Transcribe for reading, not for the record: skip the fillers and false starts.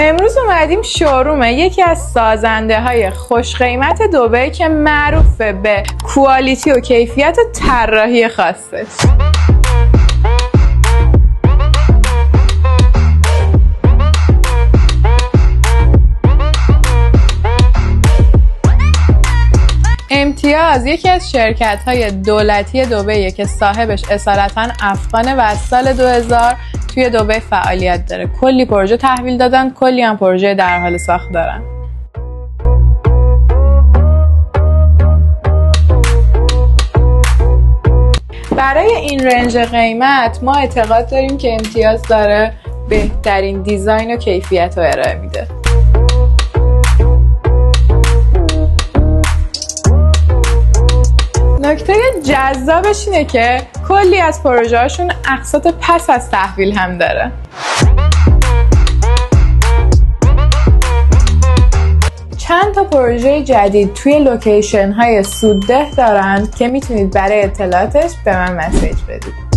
امروز اومدیم شوروم یکی از سازنده های خوش قیمت دبی که معروفه به کوالیتی و کیفیت و طراحی خاصش. امتیاز یکی از شرکت‌های دولتی دبیه که صاحبش اصالتاً افغانه و از سال 2000 توی دبی فعالیت داره. کلی پروژه تحویل دادن، کلی هم پروژه در حال ساخت دارن. برای این رنج قیمت ما اعتقاد داریم که امتیاز داره بهترین دیزاین و کیفیت رو ارائه میده. نکته جذابش اینه که کلی از پروژه هاشون اقساط پس از تحویل هم داره. چند تا پروژه جدید توی لوکیشن های سودده دارن که میتونید برای اطلاعاتش به من مسیج بدید.